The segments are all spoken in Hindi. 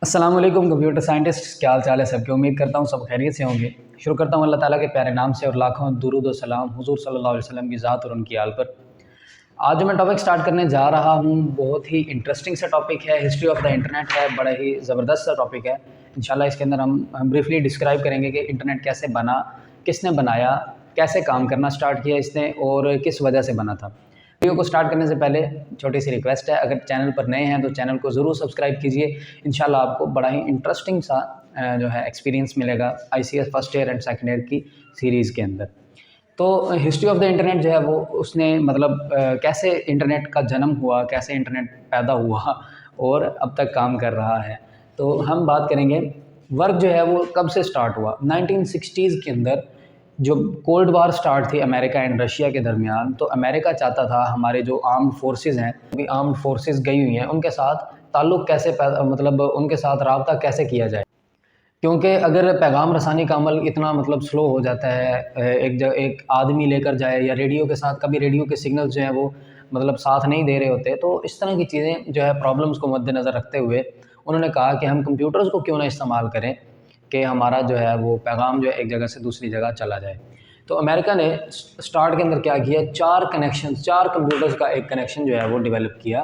अस्सलाम वालेकुम कंप्यूटर साइंटिस्ट, क्या हाल चाल है सबके। उम्मीद करता हूँ सब खैरियत से होंगे। शुरू करता हूँ अल्लाह ताला के प्यारे नाम से और लाखों दुरूद व सलाम हुजूर सल्लल्लाहु अलैहि वसल्लम की ज़ात और उनकी आल पर। आज जो मैं टॉपिक स्टार्ट करने जा रहा हूँ बहुत ही इंटरेस्टिंग सा टॉपिक है, हिस्ट्री ऑफ द इंटरनेट है। बड़ा ही ज़बरदस्त सा टॉपिक है। इंशाल्लाह इसके अंदर हम ब्रीफली डिस्क्राइब करेंगे कि इंटरनेट कैसे बना, किसने बनाया, कैसे काम करना स्टार्ट किया इसने और किस वजह से बना था। वीडियो को स्टार्ट करने से पहले छोटी सी रिक्वेस्ट है, अगर चैनल पर नए हैं तो चैनल को ज़रूर सब्सक्राइब कीजिए। इंशाल्लाह आपको बड़ा ही इंटरेस्टिंग सा जो है एक्सपीरियंस मिलेगा ICS first year and second year की सीरीज़ के अंदर। तो हिस्ट्री ऑफ द इंटरनेट जो है वो उसने मतलब कैसे इंटरनेट का जन्म हुआ, कैसे इंटरनेट पैदा हुआ और अब तक काम कर रहा है। तो हम बात करेंगे वर्क जो है वो कब से स्टार्ट हुआ। 1960s के अंदर जो कोल्ड वार स्टार्ट थी अमेरिका एंड रशिया के दरमियान, तो अमेरिका चाहता था हमारे जो आर्म्ड फोर्सेस हैं, अभी आर्म्ड फोर्सेस गई हुई हैं, उनके साथ ताल्लुक़ कैसे मतलब उनके साथ राब्ता कैसे किया जाए। क्योंकि अगर पैगाम रसानी का अमल इतना मतलब स्लो हो जाता है, एक आदमी लेकर जाए या रेडियो के साथ, कभी रेडियो के सिग्नल्स जो हैं वो मतलब साथ नहीं दे रहे होते, तो इस तरह की चीज़ें जो है प्रॉब्लम्स को मद्देनज़र रखते हुए उन्होंने कहा कि हम कंप्यूटर्स को क्यों ना इस्तेमाल करें कि हमारा जो है वो पैगाम जो है एक जगह से दूसरी जगह चला जाए। तो अमेरिका ने स्टार्ट के अंदर क्या किया, चार कंप्यूटर्स का एक कनेक्शन जो है वो डेवलप किया।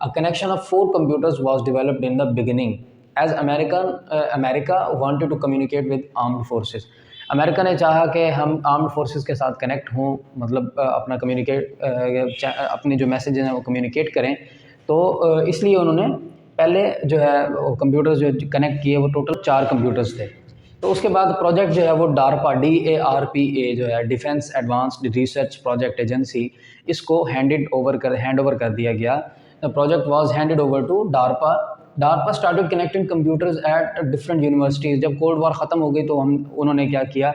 A connection of 4 computers was developed in the beginning as America wanted to communicate with armed forces. America ने चाहा कि हम आर्म्ड फोर्सेस के साथ कनेक्ट हों, मतलब अपना अपने जो मैसेज हैं वो कम्युनिकेट करें। तो इसलिए उन्होंने पहले जो है कंप्यूटर्स जो कनेक्ट किए वो टोटल 4 कंप्यूटर्स थे। तो उसके बाद प्रोजेक्ट जो है वो डारपा DARPA जो है defence advanced research project agency, इसको हैंड ओवर कर दिया गया। The project was handed over to DARPA. DARPA started connecting computers at different universities. जब कोल्ड वॉर ख़त्म हो गई तो उन्होंने क्या किया,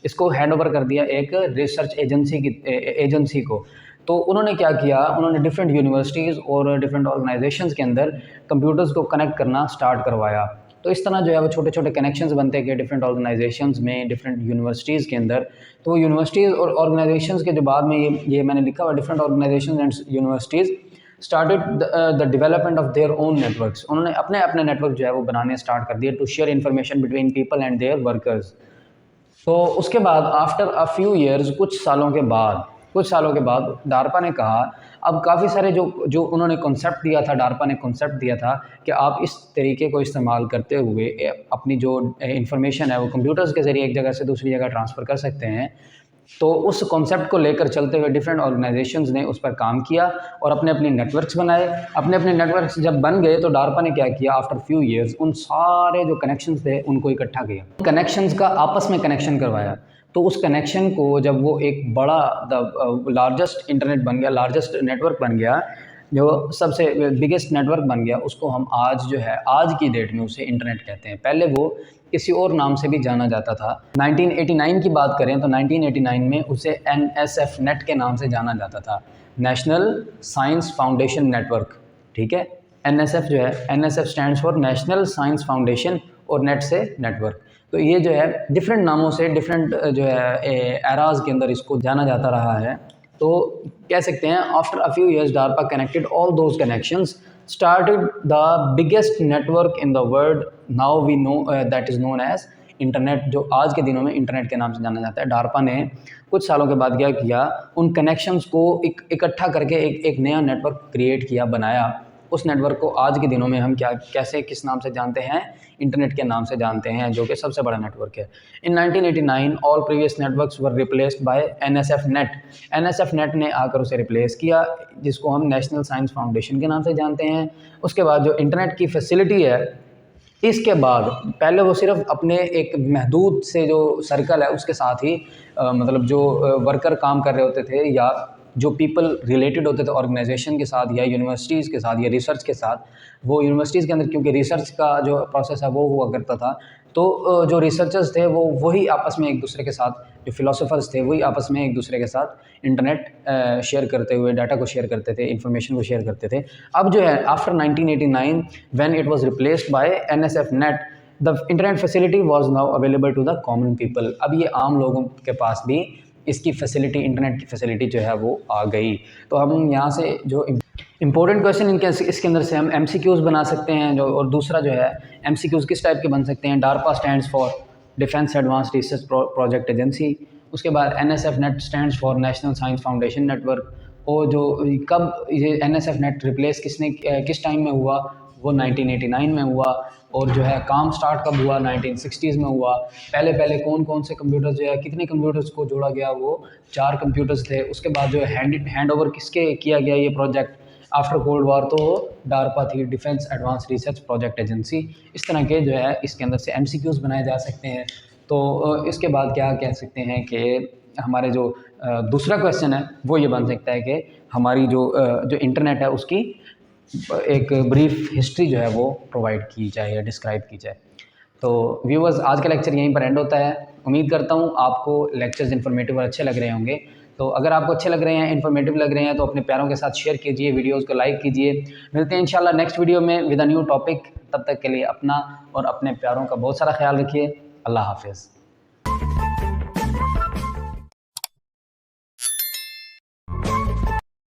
इसको हैंड ओवर कर दिया एक रिसर्च एजेंसी को। तो उन्होंने क्या किया, उन्होंने डिफरेंट यूनिवर्सिटीज़ और डिफरेंट ऑर्गेनाइजेशंस के अंदर कंप्यूटर्स को कनेक्ट करना स्टार्ट करवाया। तो इस तरह जो है वो छोटे छोटे कनेक्शंस बनते गए डिफरेंट ऑर्गेनाइजेशंस में, डिफरेंट यूनिवर्सिटीज़ के अंदर। तो यूनिवर्सिटीज़ और ऑर्गेनाइजेशंस के जो बाद में ये मैंने लिखा हुआ, different organisations and universities started the development of their own networks. उन्होंने अपने अपने नेटवर्क जो है वो बनाने स्टार्ट कर दिए to share information between people and their workers. तो उसके बाद आफ्टर अ फ्यू ईयर्स, कुछ सालों के बाद डारपा ने कहा, अब काफ़ी सारे जो जो उन्होंने कॉन्सेप्ट दिया था, डारपा ने कॉन्सेप्ट दिया था कि आप इस तरीके को इस्तेमाल करते हुए अपनी जो इन्फॉर्मेशन है वो कंप्यूटर्स के ज़रिए एक जगह से दूसरी जगह ट्रांसफ़र कर सकते हैं। तो उस कॉन्सेप्ट को लेकर चलते हुए डिफरेंट ऑर्गेनाइजेशंस ने उस पर काम किया और अपने अपने नेटवर्क्स बनाए। अपने अपने नेटवर्क्स जब बन गए तो डारपा ने क्या किया, आफ्टर फ्यू इयर्स उन सारे जो कनेक्शंस थे उनको इकट्ठा किया, कनेक्शंस का आपस में कनेक्शन करवाया। तो उस कनेक्शन को जब वो एक बड़ा लार्जेस्ट इंटरनेट बन गया, लार्जेस्ट नेटवर्क बन गया, जो सबसे बिगेस्ट नेटवर्क बन गया, उसको हम आज जो है आज की डेट में उसे इंटरनेट कहते हैं। पहले वो किसी और नाम से भी जाना जाता था। 1989 की बात करें तो 1989 में उसे NSF नेट के नाम से जाना जाता था, नेशनल साइंस फाउंडेशन नेटवर्क। ठीक है, NSF जो है, NSF stands for national science foundation और नेट से नेटवर्क। तो ये जो है डिफरेंट नामों से डिफरेंट जो है एराज के अंदर इसको जाना जाता रहा है। तो कह सकते हैं after a few years DARPA connected all those connections, started the biggest network in the world, now we know that is known as internet, जो आज के दिनों में इंटरनेट के नाम से जाना जाता है। डारपा ने कुछ सालों के बाद क्या किया, उन कनेक्शंस को इकट्ठा करके एक नया नेटवर्क क्रिएट किया, बनाया। उस नेटवर्क को आज के दिनों में हम किस नाम से जानते हैं, इंटरनेट के नाम से जानते हैं, जो कि सबसे बड़ा नेटवर्क है। इन 1989 all previous networks were replaced by NSF net. NSF net ने आकर उसे रिप्लेस किया, जिसको हम नेशनल साइंस फाउंडेशन के नाम से जानते हैं। उसके बाद जो इंटरनेट की फैसिलिटी है, इसके बाद पहले वो सिर्फ अपने एक महदूद से जो सर्कल है उसके साथ ही मतलब जो वर्कर काम कर रहे होते थे या जो पीपल रिलेटेड होते थे ऑर्गेनाइजेशन के साथ या यूनिवर्सिटीज़ के साथ या रिसर्च के साथ, वो यूनिवर्सिटीज़ के अंदर क्योंकि रिसर्च का जो प्रोसेस है वो हुआ करता था, तो जो रिसर्चर्स थे वो वही आपस में एक दूसरे के साथ, जो फिलोसोफर्स थे वही आपस में एक दूसरे के साथ इंटरनेट शेयर करते हुए डाटा को शेयर करते थे, इन्फॉर्मेशन को शेयर करते थे। अब जो है after 1989 when it was replaced by NSF net, the internet facility was now available to the common people. अब ये आम लोगों के पास भी इसकी फैसिलिटी, इंटरनेट की फैसिलिटी जो है वो आ गई। तो हम यहाँ से जो इंपॉर्टेंट क्वेश्चन इनके इसके अंदर से हम एमसीक्यूज़ बना सकते हैं जो, और दूसरा जो है एमसीक्यूज़ किस टाइप के बन सकते हैं। DARPA stands for defence advance research project agency. उसके बाद NSF net stands for national science foundation network. और जो कब ये एनएसएफ नेट रिप्लेस किस टाइम में हुआ, वो 1989 में हुआ। और जो है काम स्टार्ट कब हुआ, 1960s में हुआ। पहले पहले कौन कौन से कंप्यूटर्स जो है, कितने कंप्यूटर्स को जोड़ा गया, वो 4 कंप्यूटर्स थे। उसके बाद जो है हैंड ओवर किसके किया गया ये प्रोजेक्ट आफ्टर कोल्ड वार, तो डारपा थी, defence advance research project agency. इस तरह के जो है इसके अंदर से एमसीक्यूज़ बनाए जा सकते हैं। तो इसके बाद क्या कह सकते हैं कि हमारे जो दूसरा क्वेश्चन है वो ये बन सकता है कि हमारी जो इंटरनेट है उसकी एक ब्रीफ हिस्ट्री जो है वो प्रोवाइड की जाए या डिस्क्राइब की जाए। तो व्यूअर्स, आज का लेक्चर यहीं पर एंड होता है। उम्मीद करता हूँ आपको लेक्चर्स इन्फॉर्मेटिव और अच्छे लग रहे होंगे। तो अगर आपको अच्छे लग रहे हैं, इन्फॉर्मेटिव लग रहे हैं, तो अपने प्यारों के साथ शेयर कीजिए, वीडियोज़ को लाइक कीजिए। मिलते हैं इंशाल्लाह नेक्स्ट वीडियो में विद अ न्यू टॉपिक। तब तक के लिए अपना और अपने प्यारों का बहुत सारा ख्याल रखिए। अल्लाह हाफिज़।